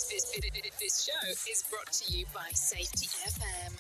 This show is brought to you by Safety FM.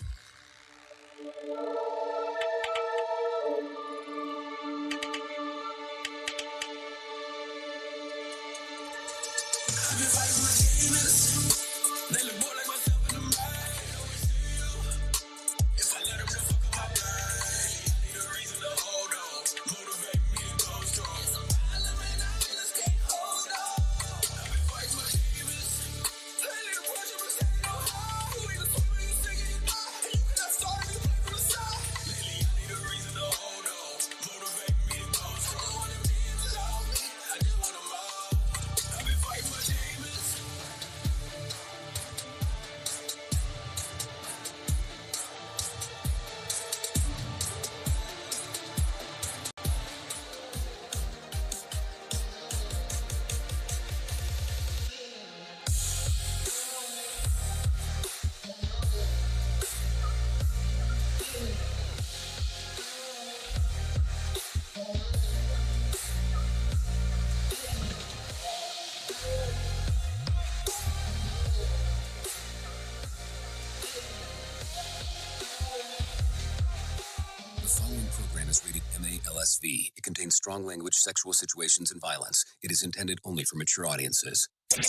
It contains strong language, sexual situations, and violence. It is intended only for mature audiences. Finally,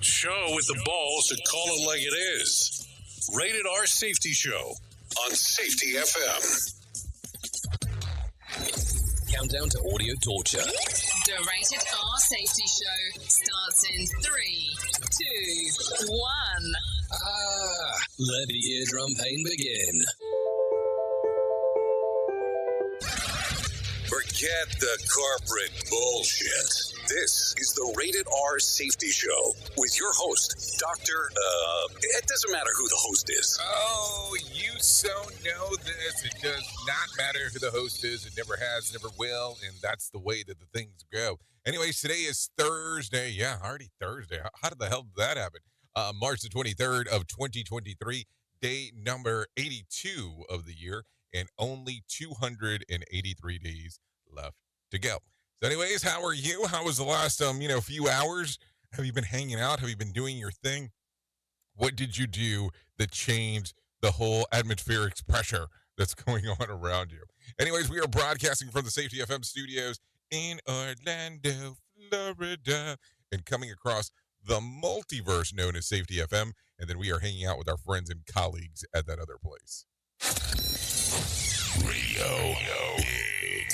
show with the balls to call it like it is. Rated R Safety Show on Safety FM. Countdown to audio torture. The Rated R Safety Show starts in 3, 2, 1. Let the eardrum pain begin. Forget the corporate bullshit. This is the Rated R Safety Show with your host, Dr. It doesn't matter who the host is. Oh, you so know this. It does not matter who the host is. It never has, never will, and that's the way that the things go. Anyways, today is Thursday. Yeah, already Thursday. How did the hell did that happen? March the 23rd of 2023, day number 82 of the year, and only 283 days left to go. So anyways, how are you? How was the last, few hours? Have you been hanging out? Have you been doing your thing? What did you do that changed the whole atmospheric pressure that's going on around you? Anyways, we are broadcasting from the Safety FM studios in Orlando, Florida, and coming across the multiverse known as Safety FM. And then we are hanging out with our friends and colleagues at that other place. Radio Big.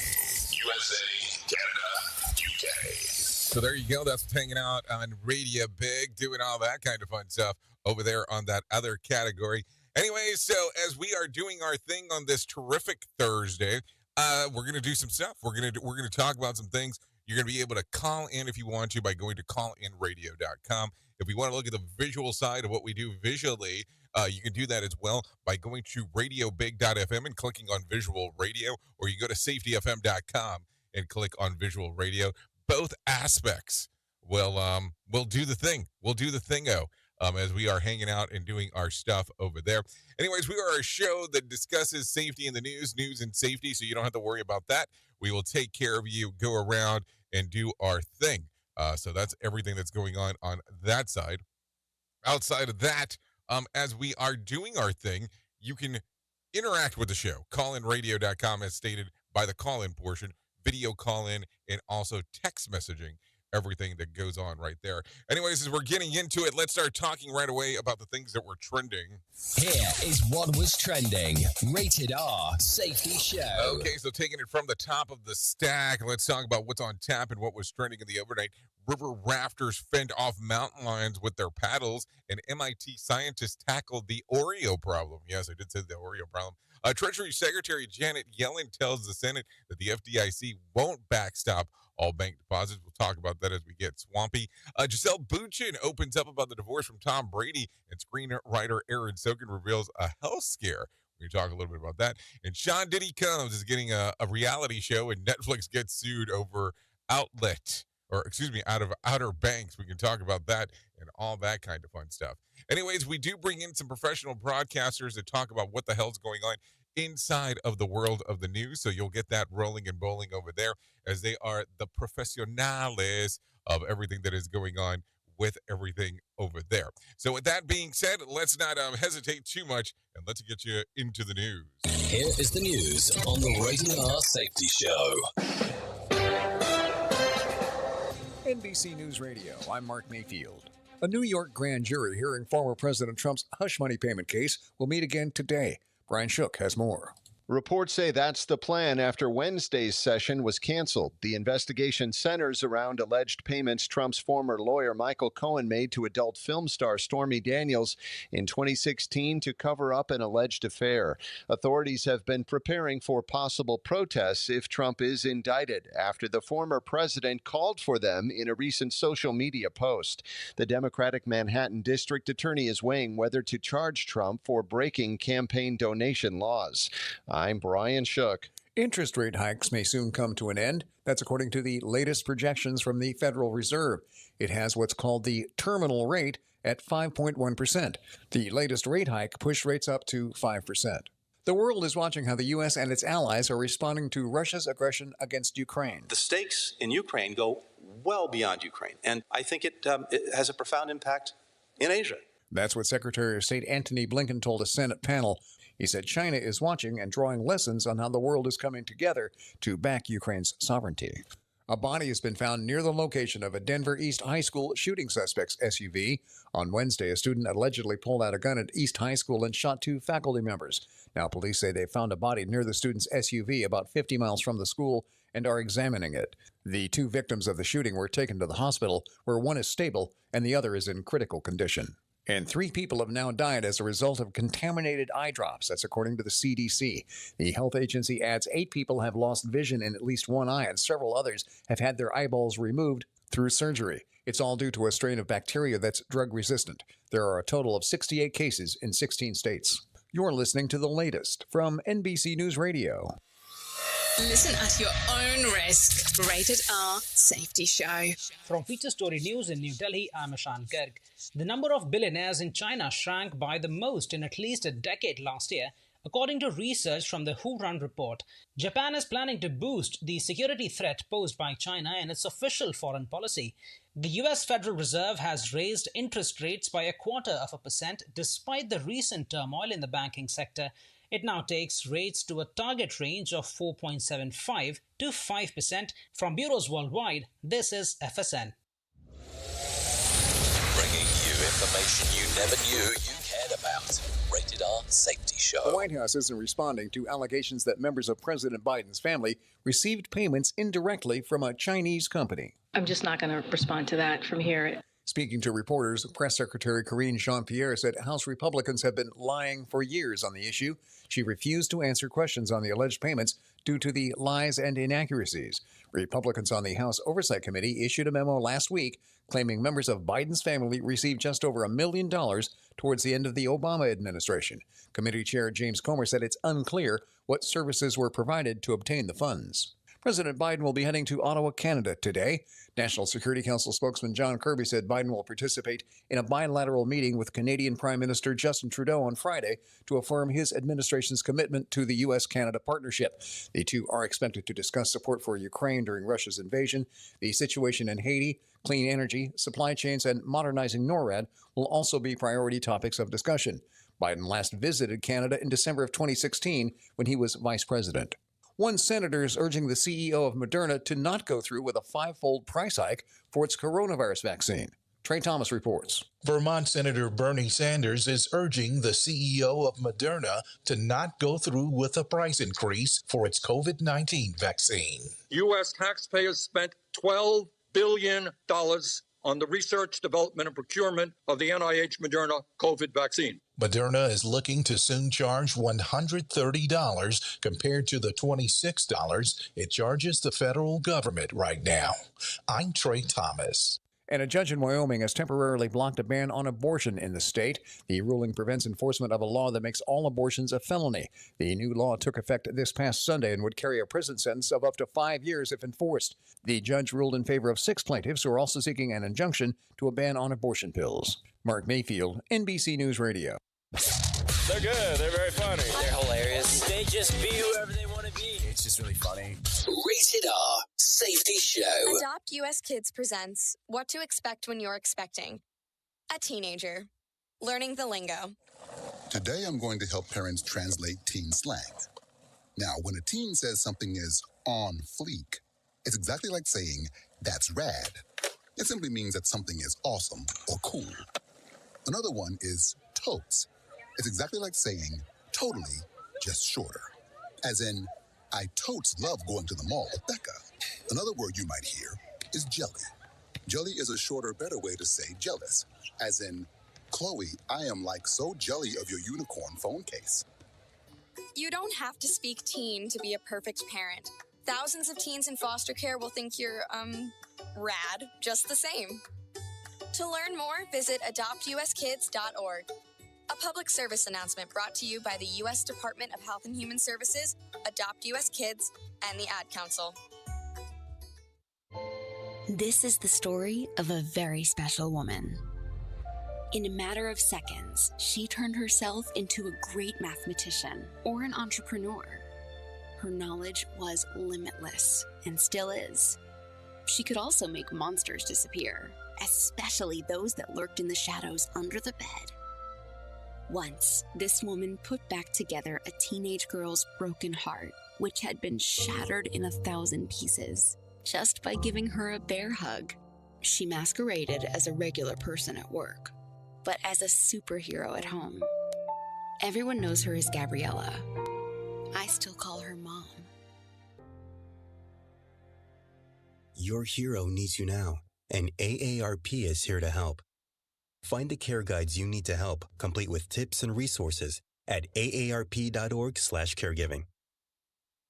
USA, Canada, UK. So there you go. That's hanging out on Radio Big, doing all that kind of fun stuff over there on that other category. Anyway, so as we are doing our thing on this terrific Thursday, we're going to do some stuff. We're going to talk about some things. You're going to be able to call in if you want to by going to callinradio.com. If you want to look at the visual side of what we do visually, you can do that as well by going to radiobig.fm and clicking on visual radio, or you go to safetyfm.com and click on visual radio. Both aspects will do the thing. We'll do the thingo as we are hanging out and doing our stuff over there. Anyways, we are a show that discusses safety in the news and safety, so you don't have to worry about that. We will take care of you, go around and do our thing. So that's everything that's going on that side. Outside of that, as we are doing our thing, you can interact with the show. Callinradio.com as stated by the call-in portion, video call-in, and also text messaging. Everything that goes on right there. Anyways, as we're getting into it, let's start talking right away about the things that were trending. Here is what was trending. Rated R Safety Show. Okay, so taking it from the top of the stack, let's talk about what's on tap and what was trending in the overnight. River rafters fend off mountain lions with their paddles, and MIT scientists tackled the Oreo problem. Yes, I did say the Oreo problem. Treasury Secretary Janet Yellen tells the Senate that the FDIC won't backstop all bank deposits. We'll talk about that as we get swampy. Giselle Bündchen opens up about the divorce from Tom Brady, and screenwriter Aaron Sorkin reveals a health scare. We're going to talk a little bit about that. And Sean Diddy Combs is getting a reality show, and Netflix gets sued over out of Outer Banks. We can talk about that and all that kind of fun stuff. Anyways, we do bring in some professional broadcasters to talk about what the hell's going on inside of the world of the news. So you'll get that rolling and bowling over there, as they are the professionales of everything that is going on with everything over there. So with that being said, let's not hesitate too much, and let's get you into the news. Here is the news on the Rated R Safety Show. NBC News Radio, I'm Mark Mayfield. A New York grand jury hearing former President Trump's hush money payment case will meet again today. Brian Shook has more. Reports say that's the plan after Wednesday's session was canceled. The investigation centers around alleged payments Trump's former lawyer Michael Cohen made to adult film star Stormy Daniels in 2016 to cover up an alleged affair. Authorities have been preparing for possible protests if Trump is indicted after the former president called for them in a recent social media post. The Democratic Manhattan District Attorney is weighing whether to charge Trump for breaking campaign donation laws. I'm Brian Shook. Interest rate hikes may soon come to an end. That's according to the latest projections from the Federal Reserve. It has what's called the terminal rate at 5.1%. The latest rate hike pushed rates up to 5%. The world is watching how the U.S. and its allies are responding to Russia's aggression against Ukraine. The stakes in Ukraine go well beyond Ukraine, and I think it has a profound impact in Asia. That's what Secretary of State Antony Blinken told a Senate panel. He said China is watching and drawing lessons on how the world is coming together to back Ukraine's sovereignty. A body has been found near the location of a Denver East High School shooting suspect's SUV. On Wednesday, a student allegedly pulled out a gun at East High School and shot 2 faculty members. Now, police say they found a body near the student's SUV about 50 miles from the school and are examining it. The 2 victims of the shooting were taken to the hospital, where one is stable and the other is in critical condition. And 3 people have now died as a result of contaminated eye drops. That's according to the CDC. The health agency adds 8 people have lost vision in at least one eye, and several others have had their eyeballs removed through surgery. It's all due to a strain of bacteria that's drug-resistant. There are a total of 68 cases in 16 states. You're listening to the latest from NBC News Radio. Listen at your own risk. Rated R Safety Show. From Feature Story News in New Delhi, I'm Ashan Garg. The number of billionaires in China shrank by the most in at least a decade last year, according to research from the WHO-run report. Japan is planning to boost the security threat posed by China in its official foreign policy. The U.S. Federal Reserve has raised interest rates by 0.25% despite the recent turmoil in the banking sector. It now takes rates to a target range of 4.75 to 5%. From bureaus worldwide, this is FSN. Bringing you information you never knew you cared about. Rated R Safety Show. The White House isn't responding to allegations that members of President Biden's family received payments indirectly from a Chinese company. I'm just not going to respond to that from here. Speaking to reporters, Press Secretary Karine Jean-Pierre said House Republicans have been lying for years on the issue. She refused to answer questions on the alleged payments due to the lies and inaccuracies. Republicans on the House Oversight Committee issued a memo last week claiming members of Biden's family received just over $1 million towards the end of the Obama administration. Committee Chair James Comer said it's unclear what services were provided to obtain the funds. President Biden will be heading to Ottawa, Canada today. National Security Council spokesman John Kirby said Biden will participate in a bilateral meeting with Canadian Prime Minister Justin Trudeau on Friday to affirm his administration's commitment to the U.S.-Canada partnership. The two are expected to discuss support for Ukraine during Russia's invasion. The situation in Haiti, clean energy, supply chains, and modernizing NORAD will also be priority topics of discussion. Biden last visited Canada in December of 2016 when he was vice president. One senator is urging the CEO of Moderna to not go through with a 5-fold price hike for its coronavirus vaccine. Trey Thomas reports. Vermont Senator Bernie Sanders is urging the CEO of Moderna to not go through with a price increase for its COVID-19 vaccine. U.S. taxpayers spent $12 billion on the research, development, and procurement of the NIH Moderna COVID vaccine. Moderna is looking to soon charge $130 compared to the $26 it charges the federal government right now. I'm Trey Thomas. And a judge in Wyoming has temporarily blocked a ban on abortion in the state. The ruling prevents enforcement of a law that makes all abortions a felony. The new law took effect this past Sunday and would carry a prison sentence of up to 5 years if enforced. The judge ruled in favor of 6 plaintiffs who are also seeking an injunction to a ban on abortion pills. Mark Mayfield, NBC News Radio. They're good. They're very funny. They're hilarious. They just be whoever they want to be. It's just just really funny. Rated R Safety Show. Adopt US Kids presents What to Expect When You're Expecting a Teenager. Learning the lingo. Today I'm going to help parents translate teen slang. Now, when a teen says something is on fleek, it's exactly like saying, that's rad. It simply means that something is awesome or cool. Another one is totes. It's exactly like saying, totally, just shorter. As in, I totes love going to the mall with Becca. Another word you might hear is jelly. Jelly is a shorter, better way to say jealous. As in, Chloe, I am like so jelly of your unicorn phone case. You don't have to speak teen to be a perfect parent. Thousands of teens in foster care will think you're, rad, just the same. To learn more, visit adoptuskids.org. A public service announcement brought to you by the U.S. Department of Health and Human Services, Adopt U.S. Kids, and the Ad Council. This is the story of a very special woman. In a matter of seconds, she turned herself into a great mathematician or an entrepreneur. Her knowledge was limitless and still is. She could also make monsters disappear, especially those that lurked in the shadows under the bed. Once, this woman put back together a teenage girl's broken heart, which had been shattered in 1,000 pieces, just by giving her a bear hug. She masqueraded as a regular person at work, but as a superhero at home. Everyone knows her as Gabriella. I still call her Mom. Your hero needs you now, and AARP is here to help. Find the care guides you need to help, complete with tips and resources at aarp.org/caregiving.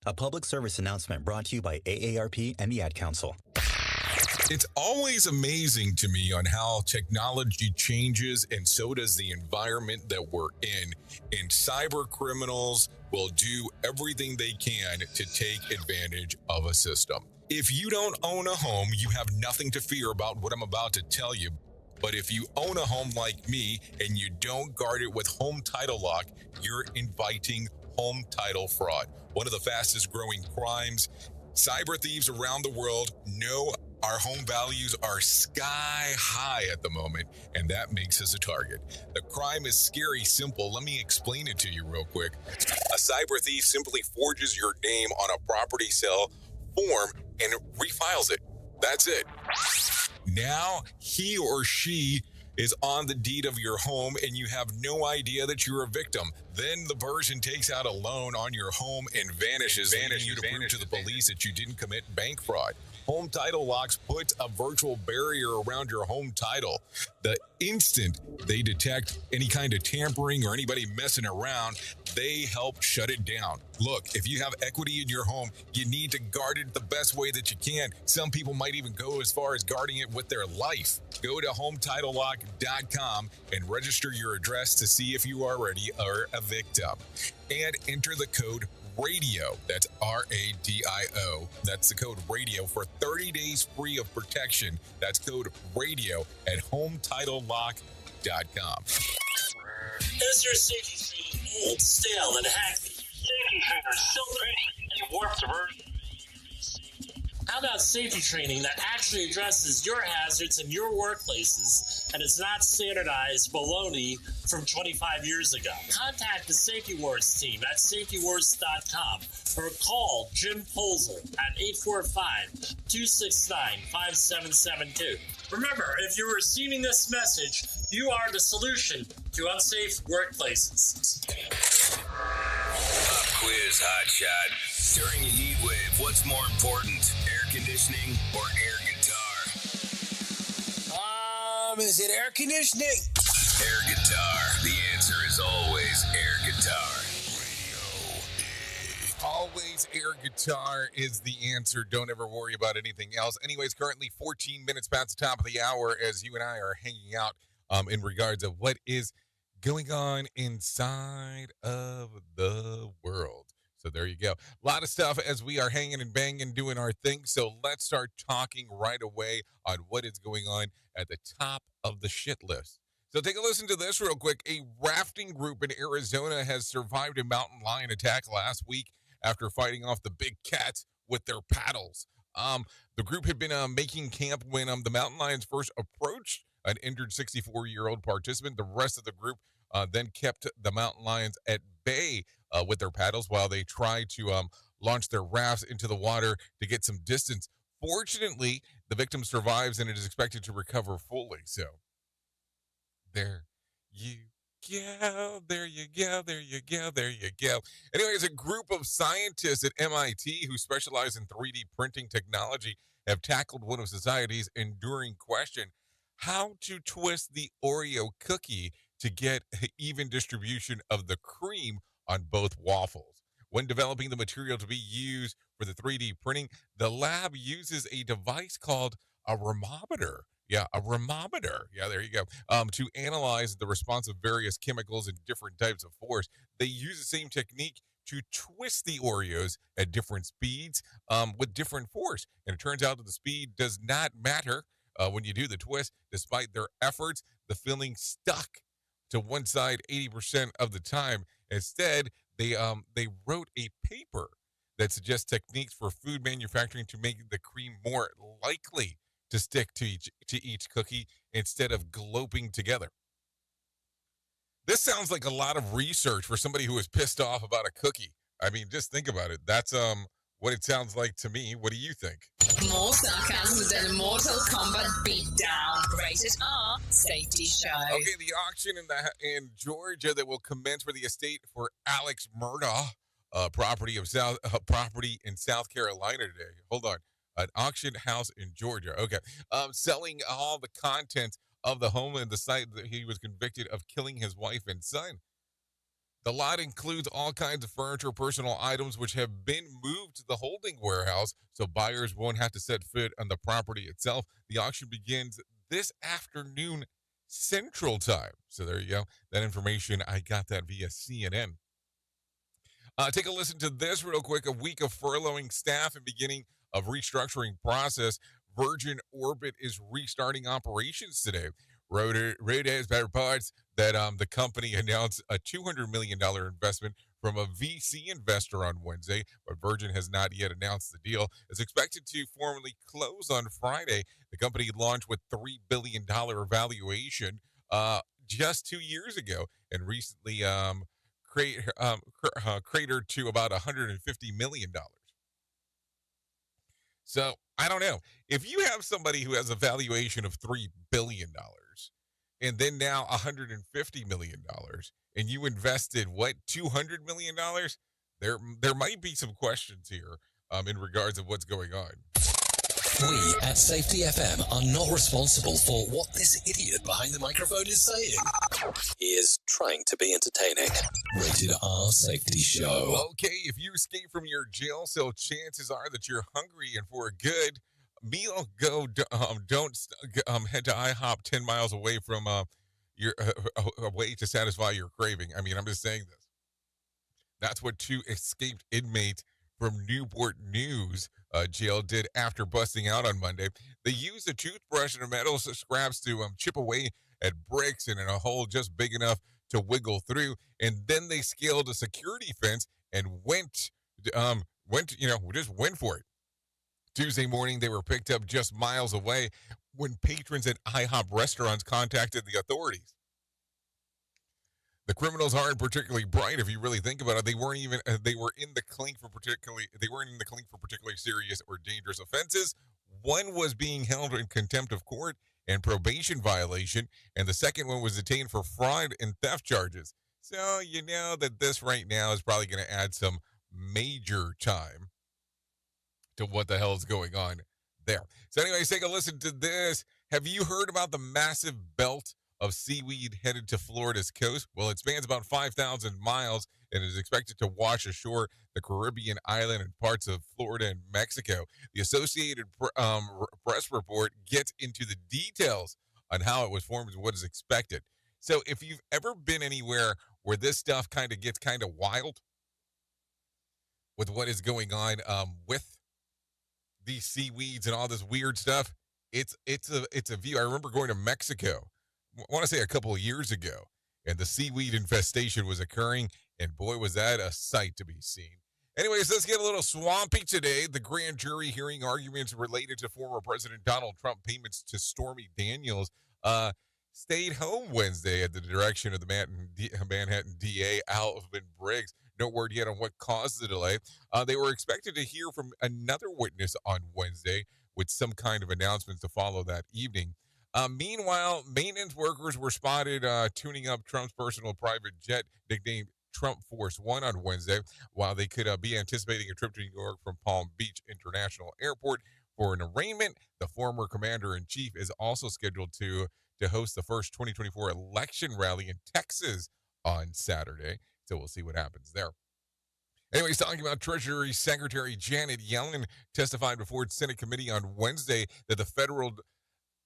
A public service announcement brought to you by AARP and the Ad Council. It's always amazing to me on how technology changes, and so does the environment that we're in. And cyber criminals will do everything they can to take advantage of a system. If you don't own a home, you have nothing to fear about what I'm about to tell you. But if you own a home like me and you don't guard it with home title lock, you're inviting home title fraud. One of the fastest growing crimes. Cyber thieves around the world know our home values are sky high at the moment, and that makes us a target. The crime is scary simple. Let me explain it to you real quick. A cyber thief simply forges your name on a property sale form and refiles it. That's it. Now he or she is on the deed of your home and you have no idea that you're a victim. Then the person takes out a loan on your home and vanishes, leaving you to prove to the police that you didn't commit bank fraud. Home Title Locks puts a virtual barrier around your home title. The instant they detect any kind of tampering or anybody messing around, they help shut it down. Look, if you have equity in your home, you need to guard it the best way that you can. Some people might even go as far as guarding it with their life. Go to HometitleLock.com and register your address to see if you already are a victim. And enter the code RADIO. That's RADIO. That's the code RADIO for 30 days free of protection. That's code RADIO at HometitleLock.com. Is your safety screen old, stale, and hacky? Safety trainers still training and warped version. How about safety training that actually addresses your hazards in your workplaces and is not standardized baloney from 25 years ago? Contact the Safety Wars team at safetywars.com or call Jim Polzel at 845-269-5772. Remember, if you're receiving this message, you are the solution to unsafe workplaces. Pop quiz, hotshot. During a heat wave, what's more important, air conditioning or air guitar? Is it air conditioning? Air guitar. The answer is always air guitar. Always air guitar is the answer. Don't ever worry about anything else. Anyways, currently 14 minutes past the top of the hour as you and I are hanging out in regards of what is going on inside of the world. So there you go. A lot of stuff as we are hanging and banging, doing our thing. So let's start talking right away on what is going on at the top of the shit list. So take a listen to this real quick. A rafting group in Arizona has survived a mountain lion attack last week after fighting off the big cats with their paddles. The group had been making camp when the mountain lions first approached an injured 64-year-old participant. The rest of the group then kept the mountain lions at bay with their paddles while they tried to launch their rafts into the water to get some distance. Fortunately, the victim survives and it is expected to recover fully. So, there you go, there you go, there you go, there you go. Anyways, a group of scientists at MIT who specialize in 3D printing technology have tackled one of society's enduring question: how to twist the Oreo cookie to get even distribution of the cream on both waffles. When developing the material to be used for the 3D printing, the lab uses a device called a remometer. Yeah, a remometer. Yeah, there you go. To analyze the response of various chemicals and different types of force. They use the same technique to twist the Oreos at different speeds with different force. And it turns out that the speed does not matter when you do the twist. Despite their efforts, the filling stuck to one side 80% of the time. Instead, they wrote a paper that suggests techniques for food manufacturing to make the cream more likely to stick to each cookie instead of gloping together. This sounds like a lot of research for somebody who is pissed off about a cookie. I mean, just think about it. That's what it sounds like to me. What do you think? More sarcasm than Mortal Kombat beatdown. Rated R Safety Show. Okay, the auction in Georgia that will commence for the estate for Alex Murdaugh, property in South Carolina today. Hold on. An auction house in Georgia. Okay. Selling all the contents of the home and the site that he was convicted of killing his wife and son. The lot includes all kinds of furniture, personal items, which have been moved to the holding warehouse, so buyers won't have to set foot on the property itself. The auction begins this afternoon Central Time. So there you go. That information, I got that via CNN. Take a listen to this real quick. A week of furloughing staff and beginning of restructuring process. Virgin Orbit is restarting operations today. Reuters reports that the company announced a $200 million investment from a VC investor on Wednesday, but Virgin has not yet announced the deal. It's expected to formally close on Friday. The company launched with $3 billion valuation just 2 years ago and recently cratered to about $150 million. So, I don't know. If you have somebody who has a valuation of $3 billion and then now $150 million and you invested, $200 million? There might be some questions here in regards of what's going on. We at Safety FM are not responsible for what this idiot behind the microphone is saying. He is trying to be entertaining. Rated R Safety Show. Okay, if you escape from your jail cell, chances are that you're hungry, and for a good meal, don't head to IHOP 10 miles away from your way to satisfy your craving. I mean, I'm just saying this. That's what two escaped inmates from Newport News jail did after busting out on Monday. They used a toothbrush and metal scraps to chip away at bricks in a hole just big enough to wiggle through, and then they scaled a security fence and went for it. Tuesday morning, they were picked up just miles away when patrons at IHOP restaurants contacted the authorities. The criminals aren't particularly bright if you really think about it. They were in the clink for particularly serious or dangerous offenses. One was being held in contempt of court and probation violation, and the second one was detained for fraud and theft charges. So you know that this right now is probably going to add some major time to what the hell is going on there. So anyways, take a listen to this. Have you heard about the massive belt of seaweed headed to Florida's coast? Well, it spans about 5,000 miles and is expected to wash ashore the Caribbean island and parts of Florida and Mexico. The Associated Press report gets into the details on how it was formed and what is expected. So if you've ever been anywhere where this stuff kind of gets kind of wild with what is going on with these seaweeds and all this weird stuff, it's a view. I remember going to Mexico, I want to say a couple of years ago, and the seaweed infestation was occurring, and boy, was that a sight to be seen. Anyways, let's get a little swampy today. The grand jury hearing arguments related to former President Donald Trump payments to Stormy Daniels stayed home Wednesday at the direction of the Manhattan DA, Alvin Briggs. No word yet on what caused the delay. They were expected to hear from another witness on Wednesday with some kind of announcements to follow that evening. Meanwhile, maintenance workers were spotted tuning up Trump's personal private jet, nicknamed Trump Force One, on Wednesday, while they could be anticipating a trip to New York from Palm Beach International Airport for an arraignment. The former commander-in-chief is also scheduled to host the first 2024 election rally in Texas on Saturday. So we'll see what happens there. Anyways, talking about Treasury Secretary Janet Yellen testified before the Senate committee on Wednesday that the Federal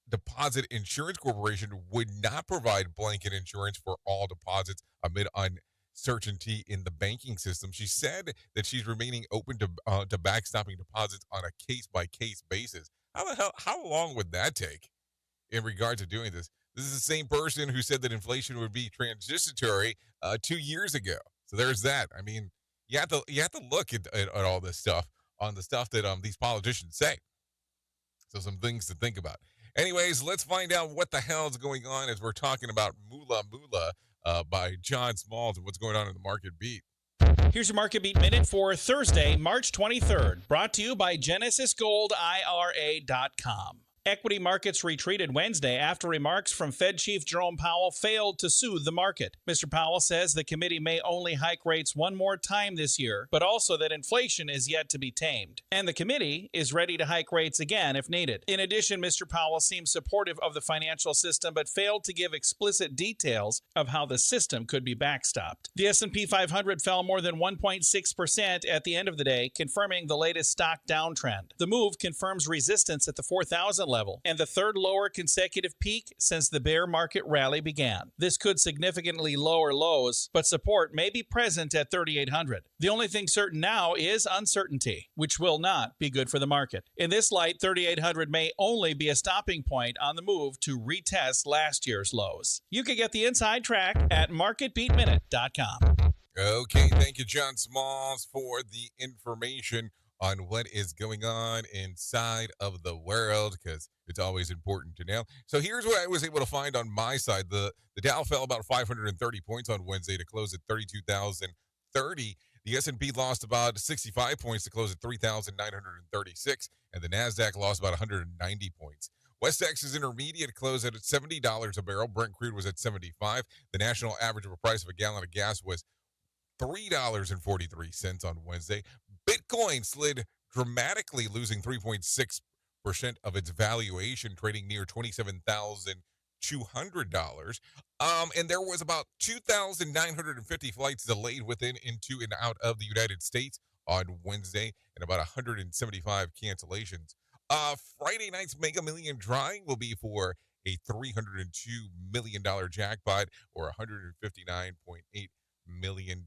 Deposit Insurance Corporation would not provide blanket insurance for all deposits amid uncertainty in the banking system. She said that she's remaining open to backstopping deposits on a case-by-case basis. How long would that take in regard to doing this? This is the same person who said that inflation would be transitory 2 years ago. So there's that. I mean, you have to look at all this stuff on the stuff that these politicians say. So some things to think about. Anyways, let's find out what the hell is going on as we're talking about Moolah Moolah by John Smalls and what's going on in the Market Beat. Here's your Market Beat Minute for Thursday, March 23rd, brought to you by GenesisGoldIRA.com. Equity markets retreated Wednesday after remarks from Fed Chief Jerome Powell failed to soothe the market. Mr. Powell says the committee may only hike rates one more time this year, but also that inflation is yet to be tamed. And the committee is ready to hike rates again if needed. In addition, Mr. Powell seemed supportive of the financial system, but failed to give explicit details of how the system could be backstopped. The S&P 500 fell more than 1.6% at the end of the day, confirming the latest stock downtrend. The move confirms resistance at the 4,000 level and the third lower consecutive peak since the bear market rally began. This could significantly lower lows, but support may be present at 3,800. The only thing certain now is uncertainty, which will not be good for the market. In this light, 3,800 may only be a stopping point on the move to retest last year's lows. You can get the inside track at marketbeatminute.com. Okay, thank you, John Smalls, for the information on what is going on inside of the world, because it's always important to know. So here's what I was able to find on my side. The Dow fell about 530 points on Wednesday to close at 32,030. The S&P lost about 65 points to close at 3,936, and the NASDAQ lost about 190 points. West Texas Intermediate closed at $70 a barrel. Brent crude was at $75. The national average of a price of a gallon of gas was $3.43 on Wednesday. Bitcoin slid dramatically, losing 3.6% of its valuation, trading near $27,200. And there was about 2,950 flights delayed within, into, and out of the United States on Wednesday, and about 175 cancellations. Friday night's Mega Million drawing will be for a $302 million jackpot or $159.8 million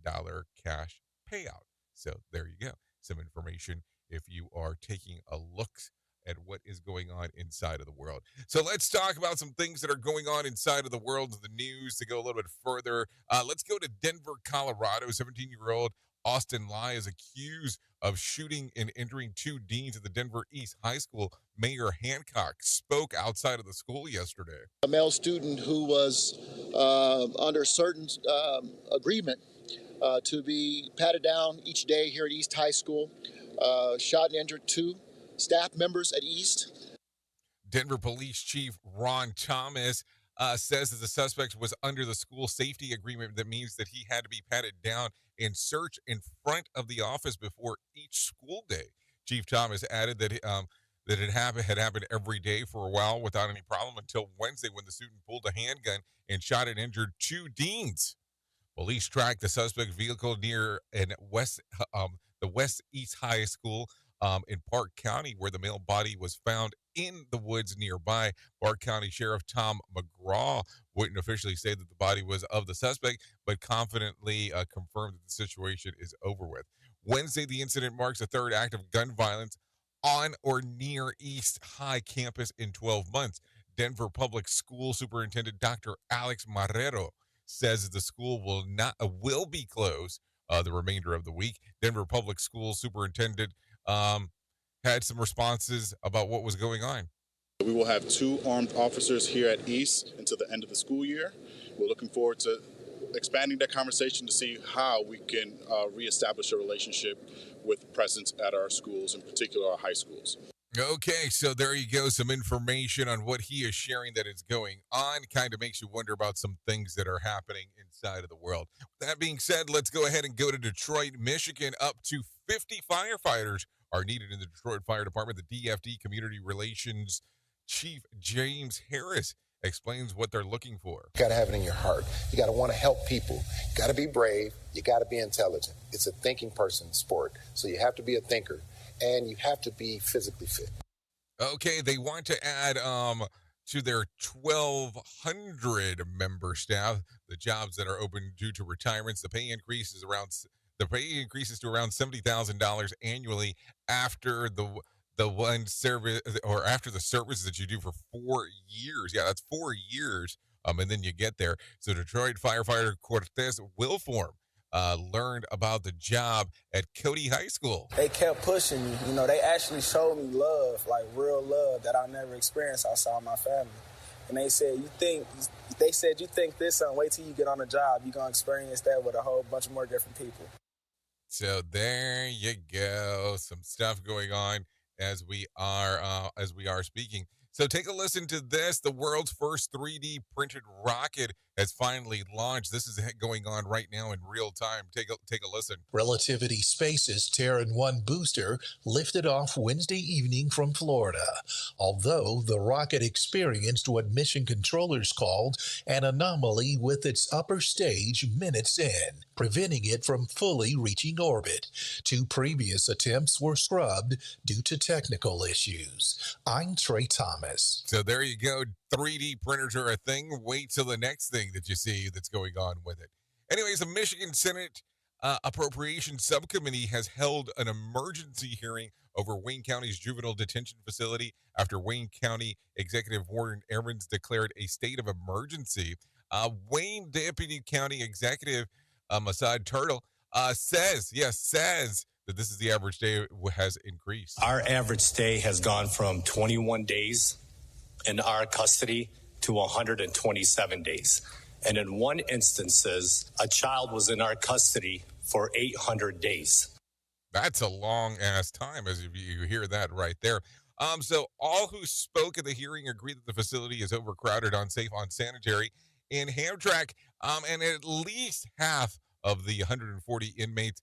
cash payout. So there you go. Some information if you are taking a look at what is going on inside of the world. So let's talk about some things that are going on inside of the world of the news to go a little bit further. Let's go to Denver, Colorado. 17-year-old Austin Lai is accused of shooting and injuring two deans at the Denver East High School. Mayor Hancock spoke outside of the school yesterday. A male student who was under certain agreement to be patted down each day here at East High School, shot and injured two staff members at East. Denver Police Chief Ron Thomas says that the suspect was under the school safety agreement. That means that he had to be patted down and searched in front of the office before each school day. Chief Thomas added that it had happened every day for a while without any problem until Wednesday when the student pulled a handgun and shot and injured two deans. Police tracked the suspect vehicle near the West East High School in Park County, where the male body was found in the woods nearby. Park County Sheriff Tom McGraw wouldn't officially say that the body was of the suspect, but confidently confirmed that the situation is over with. Wednesday, the incident marks the third act of gun violence on or near East High campus in 12 months. Denver Public School Superintendent Dr. Alex Marrero says the school will be closed the remainder of the week. Denver Public Schools Superintendent had some responses about what was going on. We will have 2 armed officers here at East until the end of the school year. We're looking forward to expanding that conversation to see how we can reestablish a relationship with presence at our schools, in particular our high schools. Okay, so there you go. Some information on what he is sharing that is going on. Kind of makes you wonder about some things that are happening inside of the world. That being said, let's go ahead and go to Detroit, Michigan. Up to 50 firefighters are needed in the Detroit Fire Department. The DFD Community Relations Chief James Harris explains what they're looking for. You got to have it in your heart. You got to want to help people. You got to be brave. You got to be intelligent. It's a thinking person's sport. So you have to be a thinker, and you have to be physically fit. Okay, they want to add to their 1,200 member staff the jobs that are open due to retirements. The pay increases to around $70,000 annually after the one service, or after the service that you do for 4 years. Yeah, that's 4 years. And then you get there. So Detroit firefighter Cortez Wilform learned about the job at Cody High School. They kept pushing me. You know, they actually showed me love, like real love that I never experienced outside my family. And they said, you think this, wait till you get on the job. You're going to experience that with a whole bunch more different people. So there you go. Some stuff going on as we are speaking. So take a listen to this. The world's first 3D printed rocket has finally launched. This is going on right now in real time. Take a listen. Relativity Space's Terran 1 booster lifted off Wednesday evening from Florida, although the rocket experienced what mission controllers called an anomaly with its upper stage minutes in, preventing it from fully reaching orbit. 2 previous attempts were scrubbed due to technical issues. I'm Trey Thomas. So there you go. 3D printers are a thing. Wait till the next thing that you see that's going on with it. Anyways, the Michigan Senate Appropriations Subcommittee has held an emergency hearing over Wayne County's juvenile detention facility after Wayne County Executive Warren Evans declared a state of emergency. Wayne Deputy County Executive Masad Turtle says that this is the average day has increased. Our average stay has gone from 21 days in our custody to 127 days. And in one instances, a child was in our custody for 800 days. That's a long ass time, as you hear that right there. So all who spoke at the hearing agree that the facility is overcrowded, unsafe, unsanitary, and Hamtramck, and at least half of the 140 inmates,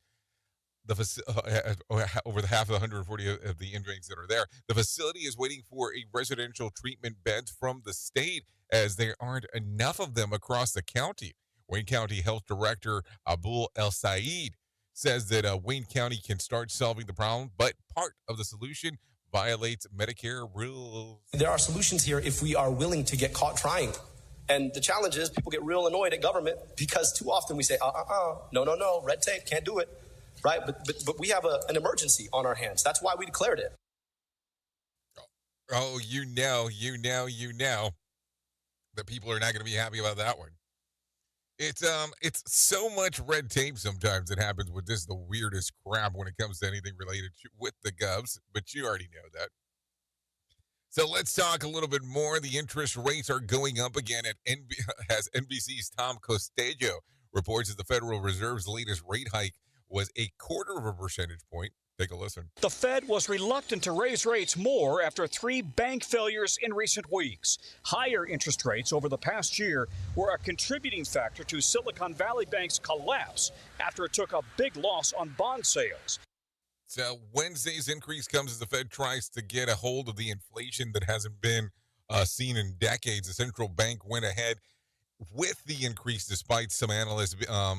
over the half of the 140 of the inmates that are there, the facility is waiting for a residential treatment bed from the state, as there aren't enough of them across the county. Wayne County Health Director Abul El Said says that Wayne County can start solving the problem, but part of the solution violates Medicare rules. There are solutions here if we are willing to get caught trying. And the challenge is people get real annoyed at government because too often we say, no, red tape, can't do it. Right, but we have an emergency on our hands. That's why we declared it. Oh, you know that people are not going to be happy about that one. It's so much red tape sometimes that happens with this, the weirdest crap when it comes to anything related with the govs. But you already know that. So let's talk a little bit more. The interest rates are going up again as NBC's Tom Costello reports that the Federal Reserve's latest rate hike was 0.25 percentage point. Take a listen. The Fed was reluctant to raise rates more after 3 bank failures in recent weeks. Higher interest rates over the past year were a contributing factor to Silicon Valley Bank's collapse after it took a big loss on bond sales. So Wednesday's increase comes as the Fed tries to get a hold of the inflation that hasn't been seen in decades. The central bank went ahead with the increase, despite some analysts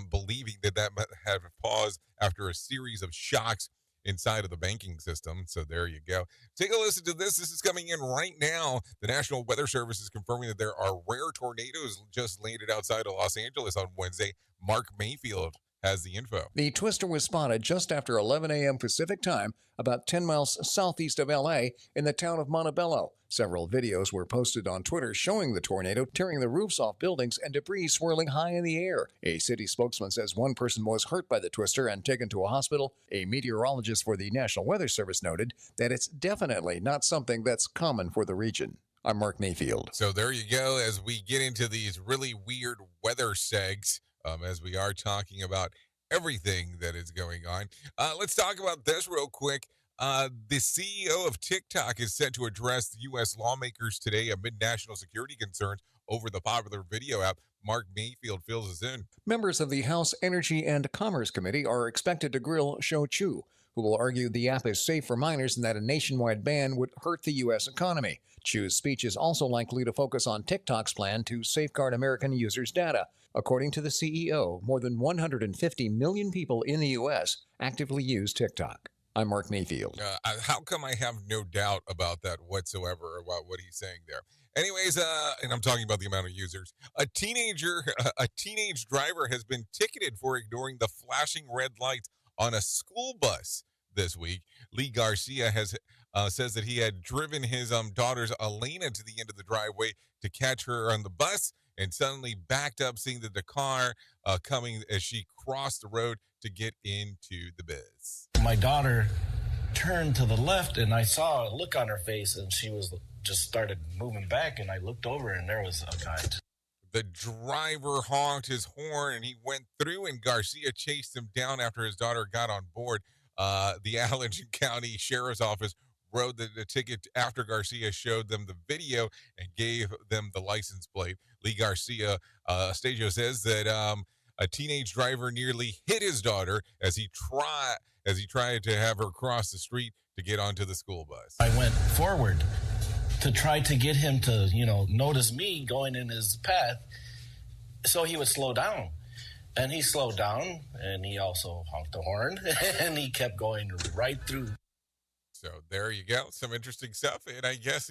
believing that might have paused after a series of shocks inside of the banking system. So there you go. Take a listen to this. This is coming in right now. The National Weather Service is confirming that there are rare tornadoes just landed outside of Los Angeles on Wednesday. Mark Mayfield has the info. The twister was spotted just after 11 a.m. Pacific time, about 10 miles southeast of L.A. in the town of Montebello. Several videos were posted on Twitter showing the tornado tearing the roofs off buildings and debris swirling high in the air. A city spokesman says one person was hurt by the twister and taken to a hospital. A meteorologist for the National Weather Service noted that it's definitely not something that's common for the region. I'm Mark Mayfield. So there you go, as we get into these really weird weather segs, as we are talking about everything that is going on. Let's talk about this real quick. The CEO of TikTok is set to address the U.S. lawmakers today amid national security concerns over the popular video app. Mark Mayfield fills us in. Members of the House Energy and Commerce Committee are expected to grill Shou Chu, who will argue the app is safe for minors and that a nationwide ban would hurt the U.S. economy. Chu's speech is also likely to focus on TikTok's plan to safeguard American users' data. According to the CEO, more than 150 million people in the U.S. actively use TikTok. I'm Mark Mayfield. How come I have no doubt about that whatsoever, about what he's saying there? Anyways, and I'm talking about the amount of users. A teenage driver has been ticketed for ignoring the flashing red lights on a school bus this week. Lee Garcia says that he had driven his daughter's Elena to the end of the driveway to catch her on the bus and suddenly backed up, seeing that the car coming as she crossed the road to get into the bus. My daughter turned to the left, and I saw a look on her face, and she was just started moving back, and I looked over, and there was a guy. The driver honked his horn, and he went through, and Garcia chased him down after his daughter got on board. The Allen County Sheriff's Office wrote the ticket after Garcia showed them the video and gave them the license plate. Lee Garcia, Stagio says that a teenage driver nearly hit his daughter as he tried to have her cross the street to get onto the school bus. I went forward to try to get him to, notice me going in his path so he would slow down. And he slowed down, and he also honked the horn, and he kept going right through. So there you go. Some interesting stuff. And I guess,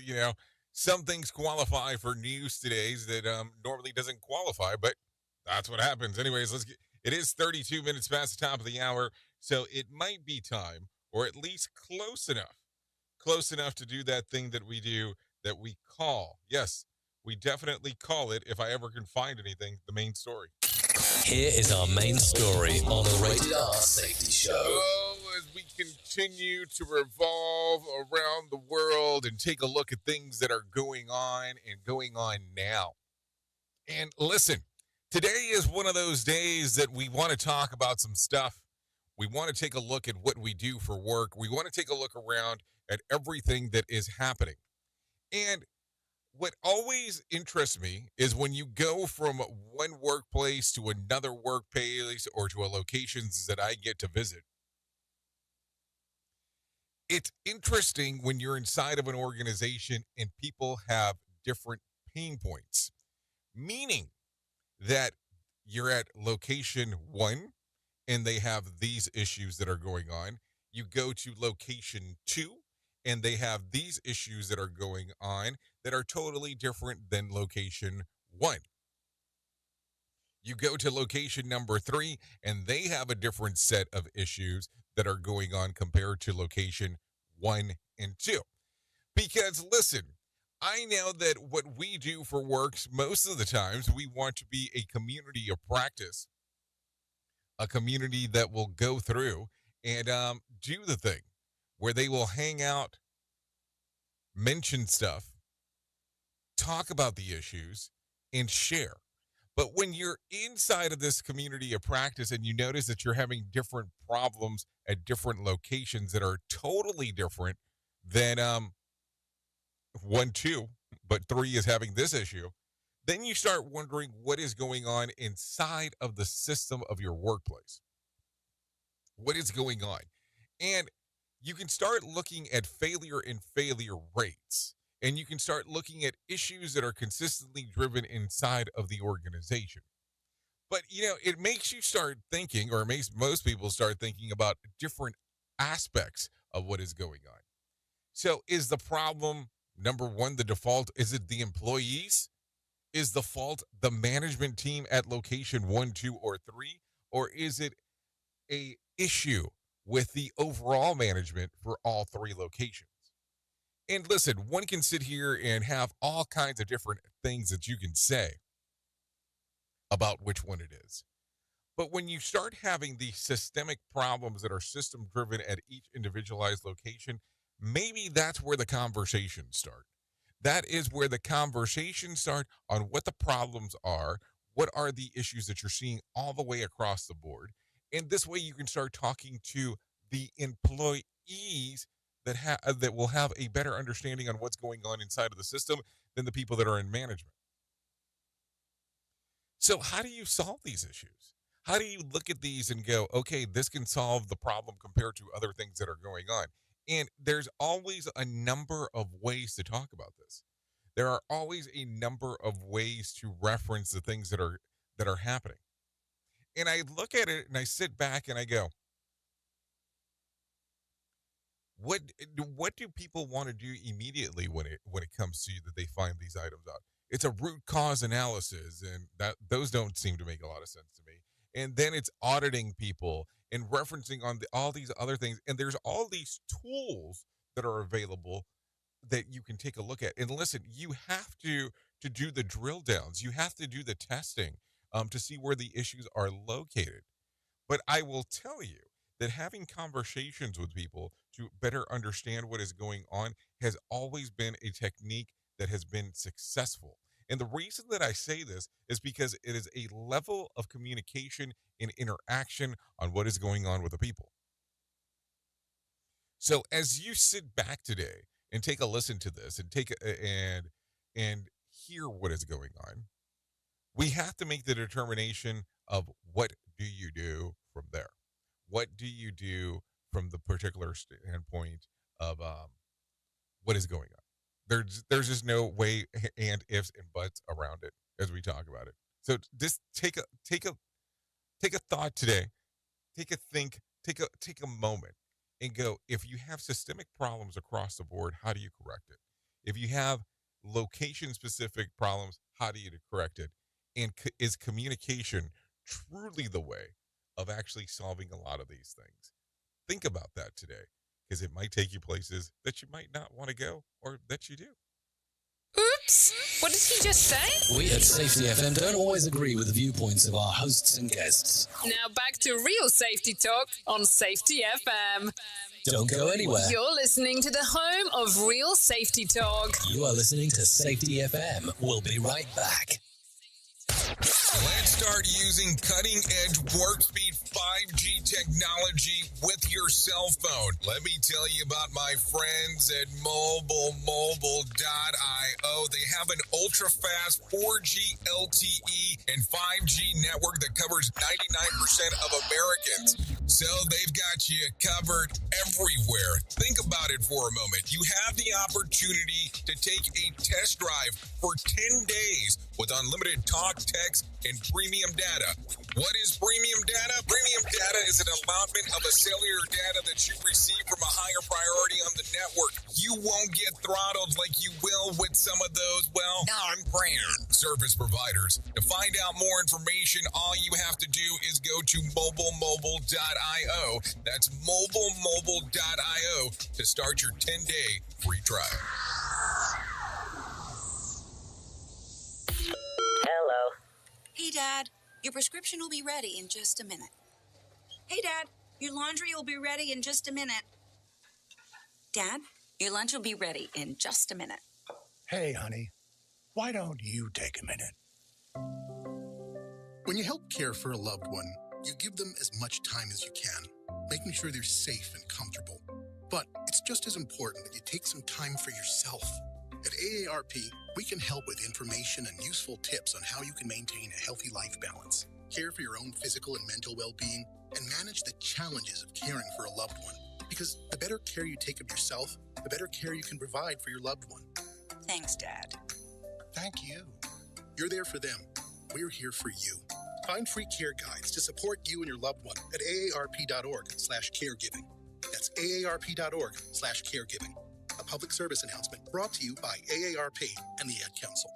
some things qualify for news today that normally doesn't qualify, but that's what happens. Anyways, it is 32 minutes past the top of the hour, so it might be time, or at least close enough to do that thing that we do that we call. Yes, we definitely call it, if I ever can find anything, the main story. Here is our main story on the Rated R Safety Show. Oh, as we continue to revolve around the world and take a look at things that are going on now. And listen, today is one of those days that we want to talk about some stuff. We want to take a look at what we do for work. We want to take a look around at everything that is happening. And what always interests me is when you go from one workplace to another workplace or to a locations that I get to visit. It's interesting when you're inside of an organization and people have different pain points, meaning that you're at location 1 and they have these issues that are going on. You go to location 2 and they have these issues that are going on that are totally different than location 1. You go to location number 3, and they have a different set of issues that are going on compared to location 1 and 2. Because, listen, I know that what we do for works, most of the times, we want to be a community of practice, a community that will go through and do the thing, where they will hang out, mention stuff, talk about the issues, and share. But when you're inside of this community of practice and you notice that you're having different problems at different locations that are totally different than 1, 2, but 3 is having this issue, then you start wondering what is going on inside of the system of your workplace. What is going on? And you can start looking at failure and failure rates, and you can start looking at issues that are consistently driven inside of the organization. But, it makes you start thinking, or it makes most people start thinking about different aspects of what is going on. So is the problem, number 1, the default? Is it the employees? Is the fault the management team at location 1, 2, or 3? Or is it a issue with the overall management for all 3 locations. And listen, one can sit here and have all kinds of different things that you can say about which one it is. But when you start having the systemic problems that are system driven at each individualized location, maybe that's where the conversations start. That is where the conversations start on what the problems are, what are the issues that you're seeing all the way across the board. And this way you can start talking to the employees that will have a better understanding on what's going on inside of the system than the people that are in management. So how do you solve these issues? How do you look at these and go, okay, this can solve the problem compared to other things that are going on? And there's always a number of ways to talk about this. There are always a number of ways to reference the things that are happening. And I look at it and I sit back and I go, what do people want to do immediately when it comes to that they find these items out? It's a root cause analysis, and those don't seem to make a lot of sense to me. And then it's auditing people and referencing on all these other things. And there's all these tools that are available that you can take a look at. And listen, you have to do the drill downs. You have to do the testing to see where the issues are located. But I will tell you that having conversations with people to better understand what is going on has always been a technique that has been successful. And the reason that I say this is because it is a level of communication and interaction on what is going on with the people. So as you sit back today and take a listen to this and hear what is going on, we have to make the determination of what do you do from there. What do you do from the particular standpoint of what is going on? There's just no way and ifs and buts around it as we talk about it. So just take a thought today, take a moment and go, if you have systemic problems across the board, how do you correct it? If you have location specific problems, how do you correct it? And is communication truly the way of actually solving a lot of these things? Think about that today, because it might take you places that you might not want to go or that you do. Oops! What did he just say? We at Safety FM don't always agree with the viewpoints of our hosts and guests. Now back to real safety talk on Safety FM. Don't go anywhere. You're listening to the home of real safety talk. You are listening to Safety FM. We'll be right back. Let's start using cutting-edge warp-speed 5G technology with your cell phone. Let me tell you about my friends at mobile.io. They have an ultra-fast 4G LTE and 5G network that covers 99% of Americans. So they've got you covered everywhere. Think about it for a moment. You have the opportunity to take a test drive for 10 days with unlimited talk, text, and premium data. What is premium data? Premium data is an allotment of a cellular data that you receive from a higher priority on the network. You won't get throttled like you will with some of those, non-brand service providers. To find out more information, all you have to do is go to mobile.io. That's mobile.io to start your 10-day free trial. Hello. Hey, Dad. Your prescription will be ready in just a minute. Hey, Dad. Your laundry will be ready in just a minute. Dad, your lunch will be ready in just a minute. Hey, honey. Why don't you take a minute? When you help care for a loved one, you give them as much time as you can, making sure they're safe and comfortable. But it's just as important that you take some time for yourself. At AARP, we can help with information and useful tips on how you can maintain a healthy life balance, care for your own physical and mental well-being, and manage the challenges of caring for a loved one. Because the better care you take of yourself, the better care you can provide for your loved one. Thanks, Dad. Thank you. You're there for them. We're here for you. Find free care guides to support you and your loved one at aarp.org/caregiving. That's aarp.org/caregiving. A public service announcement brought to you by AARP and the Ad Council.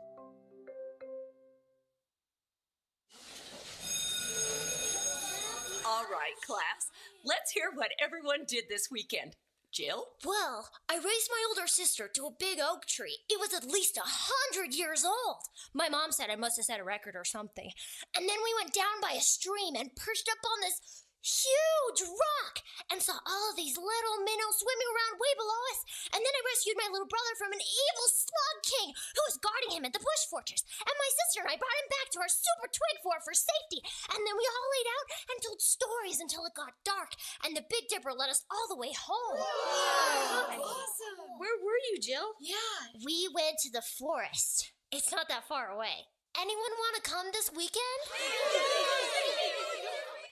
All right, class. Let's hear what everyone did this weekend. Jill? Well, I raised my older sister to a big oak tree. It was at least 100 years old. My mom said I must have set a record or something. And then we went down by a stream and perched up on this huge rock and saw all these little minnows swimming around way below us. And then I rescued my little brother from an evil slug king who was guarding him at the bush fortress. And my sister and I brought him back to our super twig fort for safety. And then we all laid out and told stories until it got dark. And the Big Dipper led us all the way home. Wow. Awesome. Where were you, Jill? Yeah. We went to the forest. It's not that far away. Anyone want to come this weekend?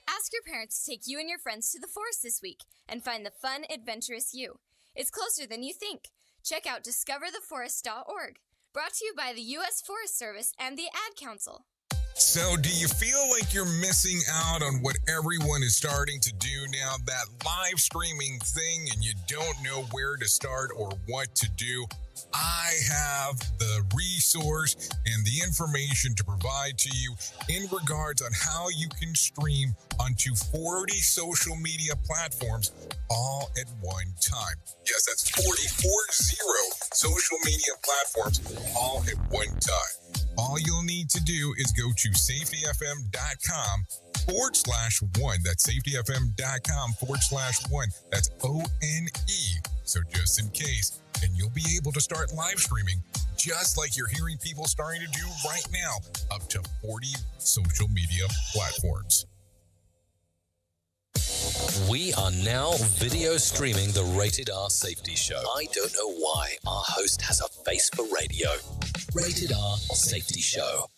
Ask your parents to take you and your friends to the forest this week and find the fun, adventurous you. It's closer than you think. Check out discovertheforest.org. Brought to you by the U.S. Forest Service and the Ad Council. So do you feel like you're missing out on what everyone is starting to do now, that live streaming thing, and you don't know where to start or what to do? I have the resource and the information to provide to you in regards on how you can stream onto 40 social media platforms all at one time. Yes, that's 40 social media platforms all at one time. All you'll need to do is go to safetyfm.com/1. That's safetyfm.com/1. That's ONE. So just in case, and you'll be able to start live streaming just like you're hearing people starting to do right now, up to 40 social media platforms. We are now video streaming the Rated R Safety Show. I don't know why our host has a face for radio. Rated R Safety Show.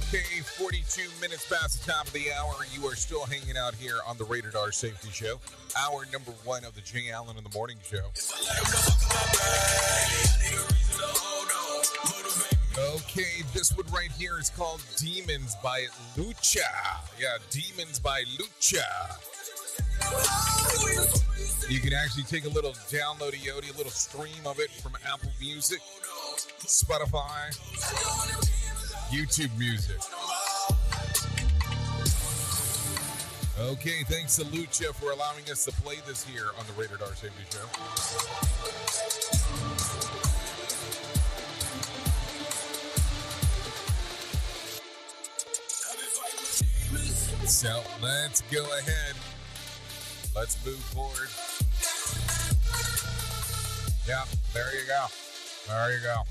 Okay, 42 minutes past the top of the hour. You are still hanging out here on the Rated R Safety Show, hour number 1 of the Jay Allen in the Morning Show. Okay, this one right here is called Demons by Lucha. Yeah, Demons by Lucha. You can actually take a little download-y, a little stream of it from Apple Music, Spotify, YouTube Music. Okay, thanks to Lucha for allowing us to play this here on the Rated R Safety Show. So let's go ahead. Let's move forward. Yeah, there you go. There you go.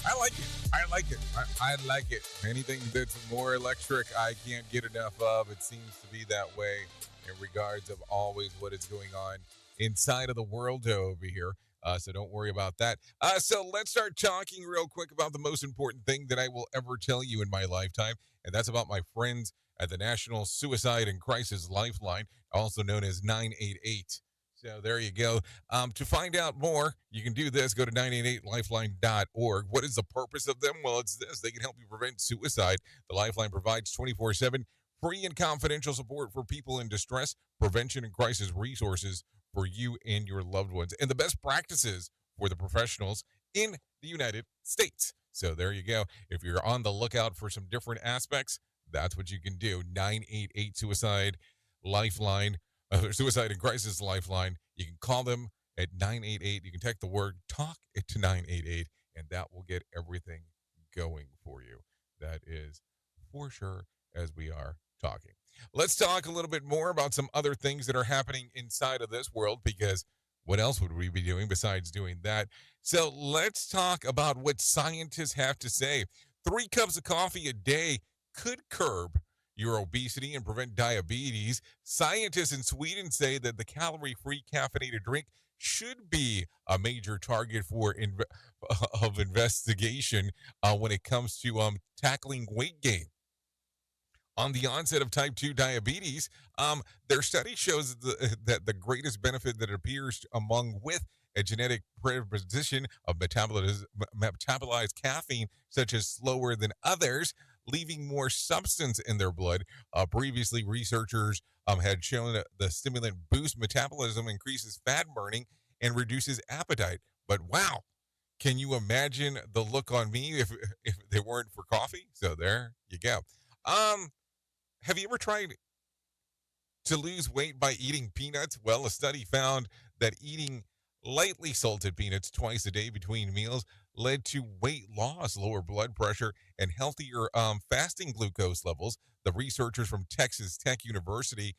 I like it. I like it. I like it. Anything that's more electric, I can't get enough of. It seems to be that way in regards of always what is going on inside of the world over here. So don't worry about that. So let's start talking real quick about the most important thing that I will ever tell you in my lifetime, and that's about my friends at the National Suicide and Crisis Lifeline, also known as 988. So there you go. To find out more, you can do this. Go to 988lifeline.org. What is the purpose of them? Well, it's this. They can help you prevent suicide. The Lifeline provides 24/7 free and confidential support for people in distress, prevention, and crisis resources for you and your loved ones, and the best practices for the professionals in the United States. So there you go. If you're on the lookout for some different aspects, that's what you can do. 988 Suicide Lifeline. Suicide and Crisis Lifeline. You can call them at 988. You can text the word TALK to 988, and that will get everything going for you. That is for sure, as we are talking. Let's talk a little bit more about some other things that are happening inside of this world, because what else would we be doing besides doing that? So let's talk about what scientists have to say. 3 cups of coffee a day could curb your obesity and prevent diabetes. Scientists in Sweden say that the calorie-free caffeinated drink should be a major target for of investigation when it comes to tackling weight gain. on the onset of type 2 diabetes. Their study shows that the greatest benefit that appears among with a genetic predisposition of metabolize caffeine, such as slower than others, leaving more substance in their blood. Previously, researchers had shown that the stimulant boosts metabolism, increases fat burning, and reduces appetite. But wow, can you imagine the look on me if they weren't for coffee? So there you go. Have you ever tried to lose weight by eating peanuts? Well, a study found that eating lightly salted peanuts twice a day between meals led to weight loss, lower blood pressure, and healthier fasting glucose levels. The researchers from Texas Tech University,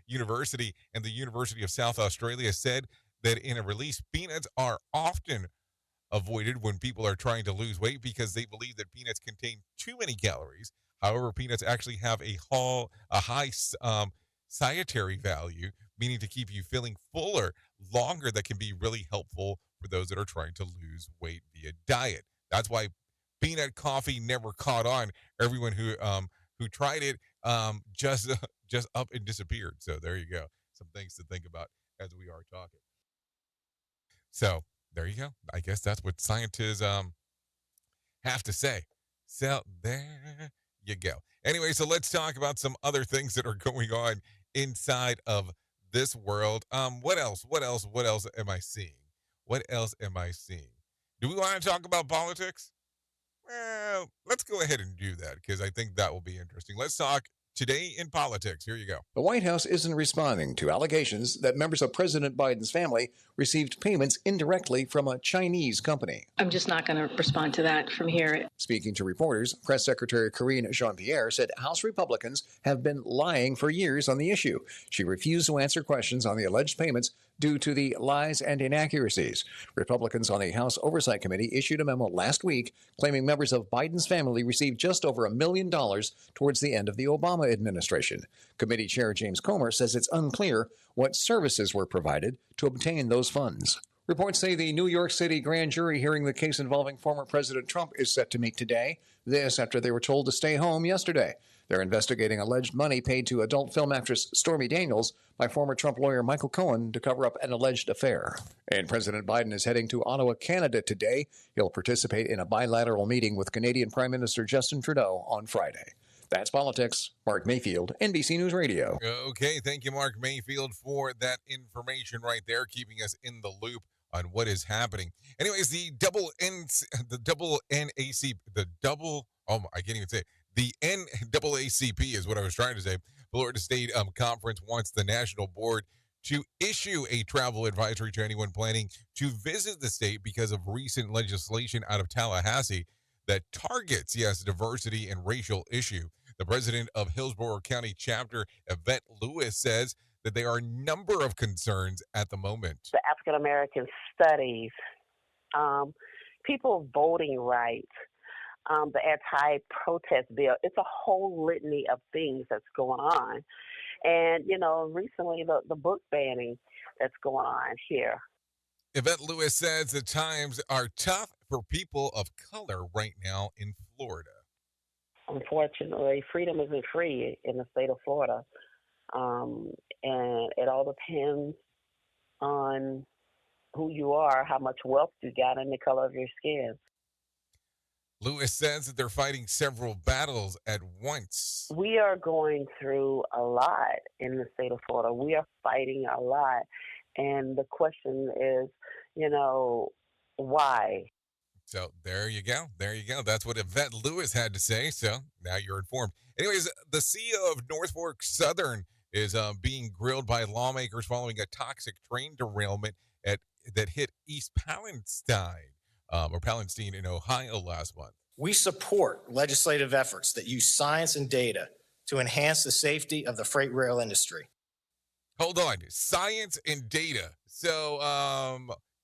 University and the University of South Australia said that in a release, peanuts are often avoided when people are trying to lose weight because they believe that peanuts contain too many calories. However, peanuts actually have a high satiety value, meaning to keep you feeling fuller longer, that can be really helpful for those that are trying to lose weight via diet. That's why peanut coffee never caught on. Everyone who tried it just up and disappeared. So there you go. Some things to think about as we are talking. So there you go. I guess that's what scientists have to say. So there you go. Anyway, so let's talk about some other things that are going on inside of this world. What else am I seeing? What else am I seeing? Do we want to talk about politics? Well, let's go ahead and do that because I think that will be interesting. Let's talk today in politics. Here you go. The White House isn't responding to allegations that members of President Biden's family received payments indirectly from a Chinese company. I'm just not going to respond to that from here. Speaking to reporters, Press Secretary Karine Jean-Pierre said House Republicans have been lying for years on the issue. She refused to answer questions on the alleged payments due to the lies and inaccuracies. Republicans on the House Oversight Committee issued a memo last week claiming members of Biden's family received just over $1 million towards the end of the Obama administration. Committee Chair James Comer says it's unclear what services were provided to obtain those funds. Reports say the New York City grand jury hearing the case involving former President Trump is set to meet today. This after they were told to stay home yesterday. They're investigating alleged money paid to adult film actress Stormy Daniels by former Trump lawyer Michael Cohen to cover up an alleged affair. And President Biden is heading to Ottawa, Canada today. He'll participate in a bilateral meeting with Canadian Prime Minister Justin Trudeau on Friday. That's politics. Mark Mayfield, NBC News Radio. Okay, thank you, Mark Mayfield, for that information right there, keeping us in the loop on what is happening. Anyways, the NAACP is what I was trying to say. Florida State Conference wants the National Board to issue a travel advisory to anyone planning to visit the state because of recent legislation out of Tallahassee that targets, diversity and racial issue. The president of Hillsborough County chapter, Yvette Lewis, says that there are a number of concerns at the moment. The African American studies, people voting rights, the anti-protest bill. It's a whole litany of things that's going on. And, recently the book banning that's going on here. Yvette Lewis says the times are tough for people of color right now in Florida. Unfortunately, freedom isn't free in the state of Florida. And it all depends on who you are, how much wealth you got, and the color of your skin. Lewis says that they're fighting several battles at once. We are going through a lot in the state of Florida. We are fighting a lot. And the question is, why? So there you go. There you go. That's what Yvette Lewis had to say. So now you're informed. Anyways, the CEO of Norfolk Southern is being grilled by lawmakers following a toxic train derailment that hit East Palestine in Ohio last month. We support legislative efforts that use science and data to enhance the safety of the freight rail industry. Hold on. Science and data. So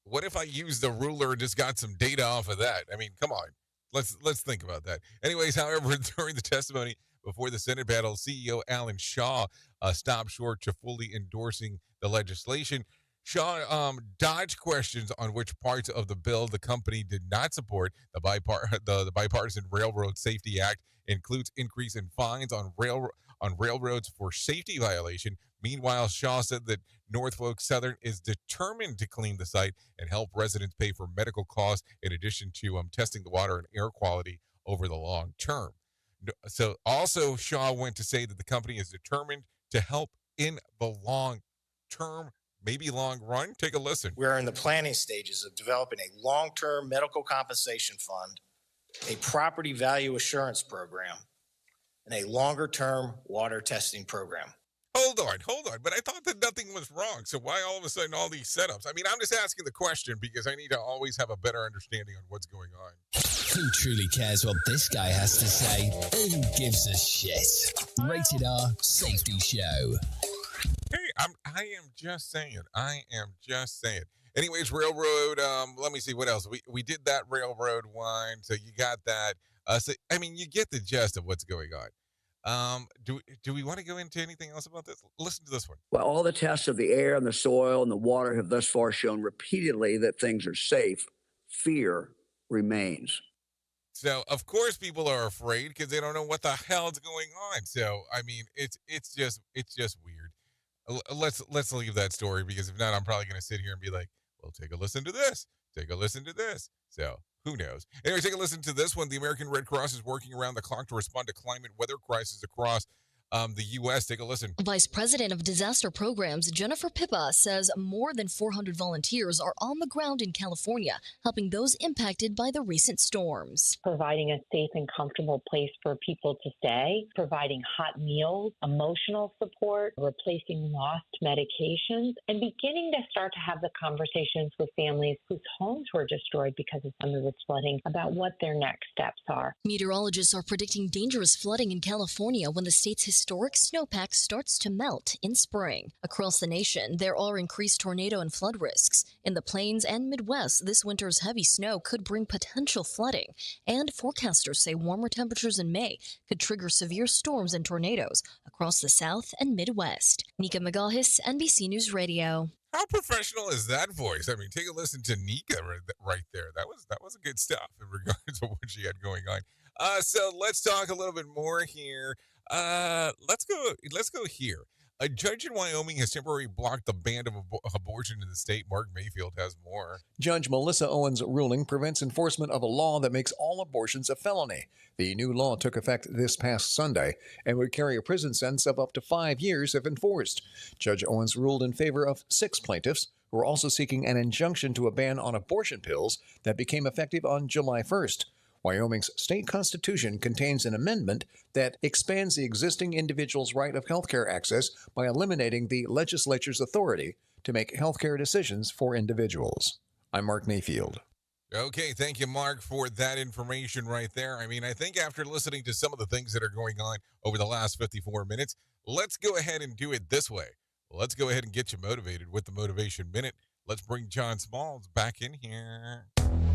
what if I use the ruler and just got some data off of that? I mean, come on. Let's think about that. Anyways, however, during the testimony before the Senate battle, CEO Alan Shaw stopped short to fully endorsing the legislation. Shaw dodged questions on which parts of the bill the company did not support. The Bipartisan Railroad Safety Act includes increase in fines on railroads for safety violation. Meanwhile, Shaw said that Norfolk Southern is determined to clean the site and help residents pay for medical costs in addition to testing the water and air quality over the long term. So also Shaw went to say that the company is determined to help in the long term, maybe long run. Take a listen. We're in the planning stages of developing a long-term medical compensation fund, a property value assurance program, and a longer-term water testing program. Hold on. But I thought that nothing was wrong. So why all of a sudden all these setups? I mean, I'm just asking the question because I need to always have a better understanding on what's going on. Who truly cares what this guy has to say? Who gives a shit? Rated R Safety Show. Hey, I am just saying. Anyways, railroad. Let me see what else. We did that railroad one. So you got that. You get the gist of what's going on. Do we want to go into anything else about this? Listen to this one. Well, all the tests of the air and the soil and the water have thus far shown repeatedly that things are safe. Fear remains. So, of course, people are afraid because they don't know what the hell is going on. So, I mean, it's just weird. Let's leave that story because if not, I'm probably going to sit here and be like, well, take a listen to this. So, who knows? Anyway, take a listen to this one. The American Red Cross is working around the clock to respond to climate weather crises across the U.S. Take a listen. Vice President of Disaster Programs Jennifer Pippa says more than 400 volunteers are on the ground in California, helping those impacted by the recent storms. Providing a safe and comfortable place for people to stay, providing hot meals, emotional support, replacing lost medications, and beginning to start to have the conversations with families whose homes were destroyed because of some of this flooding about what their next steps are. Meteorologists are predicting dangerous flooding in California when the state's historic snowpack starts to melt in spring. Across the nation, there are increased tornado and flood risks. In the plains and Midwest, this winter's heavy snow could bring potential flooding, and forecasters say warmer temperatures in May could trigger severe storms and tornadoes across the South and Midwest. Nika Magahis, NBC News Radio. How professional is that voice? I mean, take a listen to Nika right there. That was good stuff in regards to what she had going on. So let's talk a little bit more here. Let's go here. A judge in Wyoming has temporarily blocked the ban of abortion in the state. Mark Mayfield has more. Judge Melissa Owen's ruling prevents enforcement of a law that makes all abortions a felony. The new law took effect this past Sunday and would carry a prison sentence of up to 5 years if enforced. Judge Owens ruled in favor of 6 plaintiffs who are also seeking an injunction to a ban on abortion pills that became effective on July 1st. Wyoming's state constitution contains an amendment that expands the existing individual's right of health care access by eliminating the legislature's authority to make health care decisions for individuals. I'm Mark Mayfield. Okay, thank you, Mark, for that information right there. I mean, I think after listening to some of the things that are going on over the last 54 minutes, let's go ahead and do it this way. Let's go ahead and get you motivated with the Motivation Minute. Let's bring John Smalls back in here.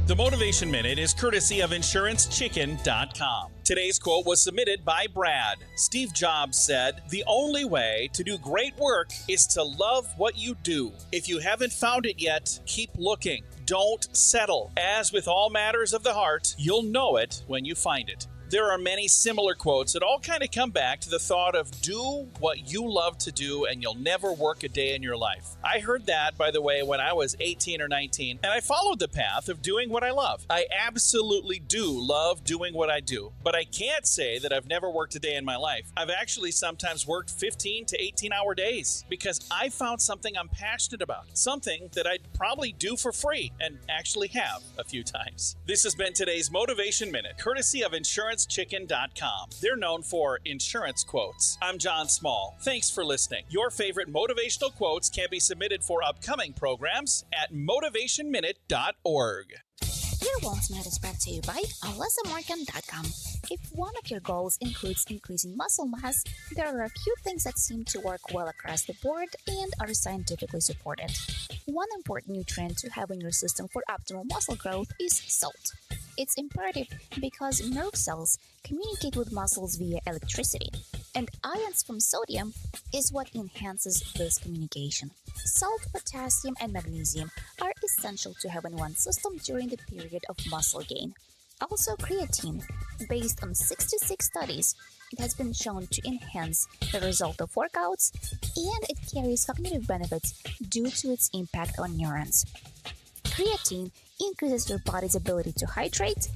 The Motivation Minute is courtesy of InsuranceChicken.com. Today's quote was submitted by Brad. Steve Jobs said, "The only way to do great work is to love what you do. If you haven't found it yet, keep looking. Don't settle. As with all matters of the heart, you'll know it when you find it." There are many similar quotes that all kind of come back to the thought of do what you love to do and you'll never work a day in your life. I heard that, by the way, when I was 18 or 19, and I followed the path of doing what I love. I absolutely do love doing what I do, but I can't say that I've never worked a day in my life. I've actually sometimes worked 15 to 18-hour days because I found something I'm passionate about, something that I'd probably do for free and actually have a few times. This has been today's Motivation Minute, courtesy of InsuranceChicken.com. They're known for insurance quotes. I'm John Small. Thanks for listening. Your favorite motivational quotes can be submitted for upcoming programs at motivationminute.org. Your Wellness Minute is brought to you by AlysaMorgan.com. If one of your goals includes increasing muscle mass, there are a few things that seem to work well across the board and are scientifically supported. One important nutrient to have in your system for optimal muscle growth is salt. It's imperative because nerve cells communicate with muscles via electricity. and ions from sodium is what enhances this communication. Salt, potassium, and magnesium are essential to have in one's system during the period of muscle gain. Also, creatine, based on 66 studies, it has been shown to enhance the result of workouts, and it carries cognitive benefits due to its impact on neurons. Creatine increases your body's ability to hydrate,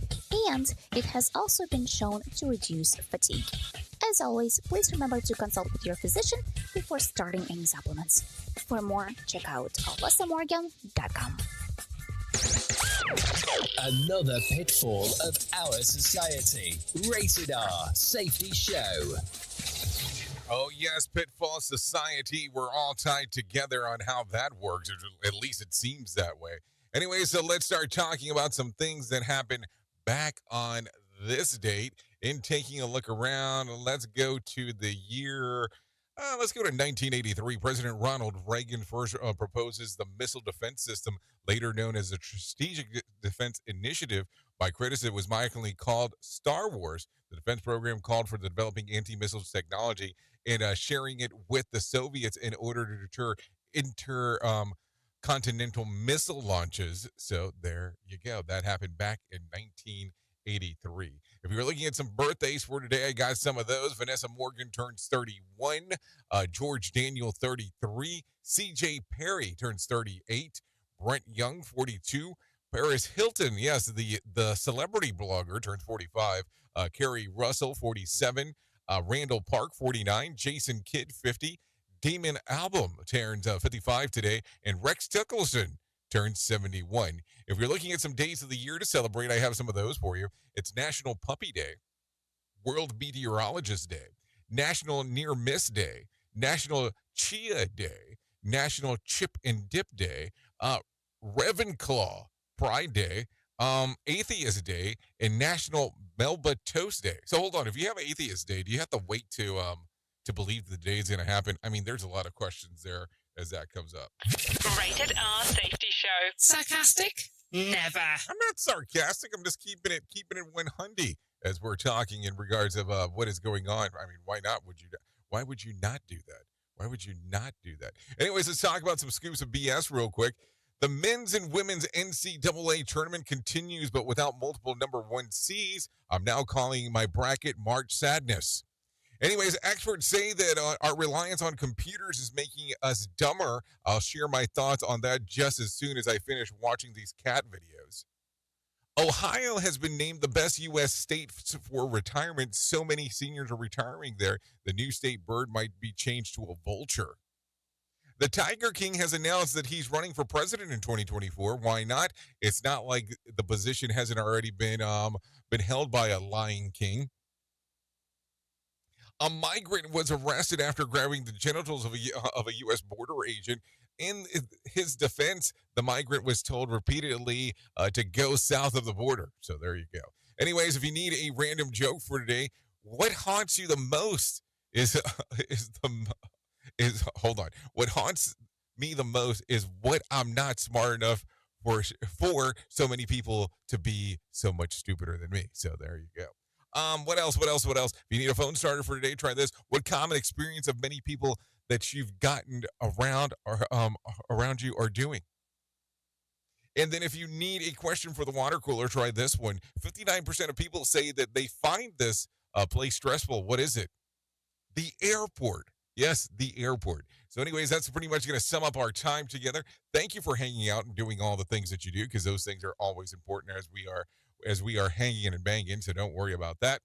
and it has also been shown to reduce fatigue. As always, please remember to consult with your physician before starting any supplements. For more, check out alessamorgan.com. Another pitfall of our society. Rated R Safety Show. Oh, yes, Pitfall Society. We're all tied together on how that works, or at least it seems that way. Anyway, so let's start talking about some things that happened back on this date. In taking a look around, let's go to the year. Let's go to 1983. President Ronald Reagan first proposes the Missile Defense System, later known as the Strategic Defense Initiative. By critics, it was mildly called Star Wars. The defense program called for the developing anti-missiles technology and sharing it with the Soviets in order to deter intercontinental missile launches. So there you go. That happened back in 1983. If you're looking at some birthdays for today, I got some of those. Vanessa Morgan turns 31. George Daniel, 33. C.J. Perry turns 38. Brent Young, 42. Paris Hilton, yes, the celebrity blogger, turns 45. Carrie Russell, 47. Randall Park, 49. Jason Kidd, 50. Damon Album turns 55 today. And Rex Tillerson turns 71. If you're looking at some days of the year to celebrate, I have some of those for you. It's National Puppy Day, World Meteorologist Day, National Near Miss Day, National Chia Day, National Chip and Dip Day, Ravenclaw Pride Day, Atheist Day, and National Melba Toast Day. So hold on, if you have Atheist Day, do you have to wait to believe the day is going to happen? I mean, there's a lot of questions there as that comes up. Rated R Safety Show. Sarcastic? Never. I'm not sarcastic. I'm just keeping it 100 as we're talking in regards of what is going on. I mean, why would you not do that? Why would you not do that? Anyways, let's talk about some scoops of BS real quick. The men's and women's NCAA tournament continues, but without multiple number one seeds. I'm now calling my bracket March Sadness. Anyways, experts say that our reliance on computers is making us dumber. I'll share my thoughts on that just as soon as I finish watching these cat videos. Ohio has been named the best U.S. state for retirement. So many seniors are retiring there. The new state bird might be changed to a vulture. The Tiger King has announced that he's running for president in 2024. Why not? It's not like the position hasn't already been held by a Lion King. A migrant was arrested after grabbing the genitals of a U.S. border agent. In his defense, the migrant was told repeatedly to go south of the border. So there you go. Anyways, if you need a random joke for today, what haunts you the most hold on. What haunts me the most is what I'm not smart enough for so many people to be so much stupider than me. So there you go. What else? If you need a phone starter for today, try this. What common experience of many people that you've gotten around you are doing? And then if you need a question for the water cooler, try this one. 59% of people say that they find this place stressful. What is it? The airport. Yes, the airport. So anyways, that's pretty much going to sum up our time together. Thank you for hanging out and doing all the things that you do, because those things are always important as we are hanging and banging, so don't worry about that.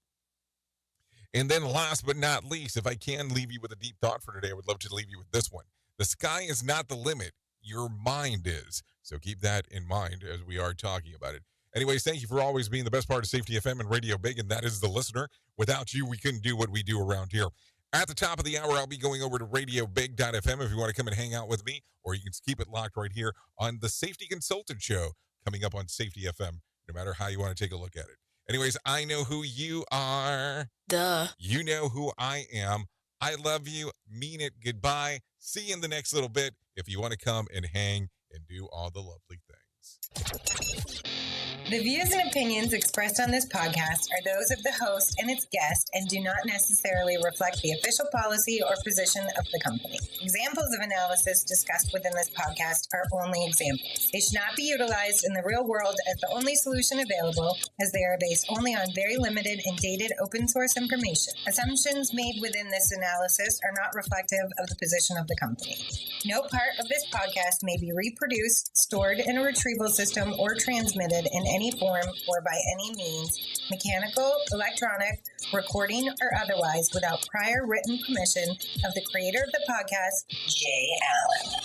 And then last but not least, if I can leave you with a deep thought for today, I would love to leave you with this one. The sky is not the limit. Your mind is. So keep that in mind as we are talking about it. Anyways, thank you for always being the best part of Safety FM and Radio Big, and that is the listener. Without you, we couldn't do what we do around here. At the top of the hour, I'll be going over to radiobig.fm if you want to come and hang out with me, or you can keep it locked right here on the Safety Consultant Show coming up on Safety FM, no matter how you want to take a look at it. Anyways, I know who you are. Duh. You know who I am. I love you. Mean it. Goodbye. See you in the next little bit if you want to come and hang and do all the lovely things. The views and opinions expressed on this podcast are those of the host and its guest and do not necessarily reflect the official policy or position of the company. Examples of analysis discussed within this podcast are only examples. They should not be utilized in the real world as the only solution available, as they are based only on very limited and dated open source information. Assumptions made within this analysis are not reflective of the position of the company. No part of this podcast may be reproduced, stored in a retrieval system, or transmitted in any form or by any means, mechanical, electronic, recording, or otherwise, without prior written permission of the creator of the podcast, Jay Allen.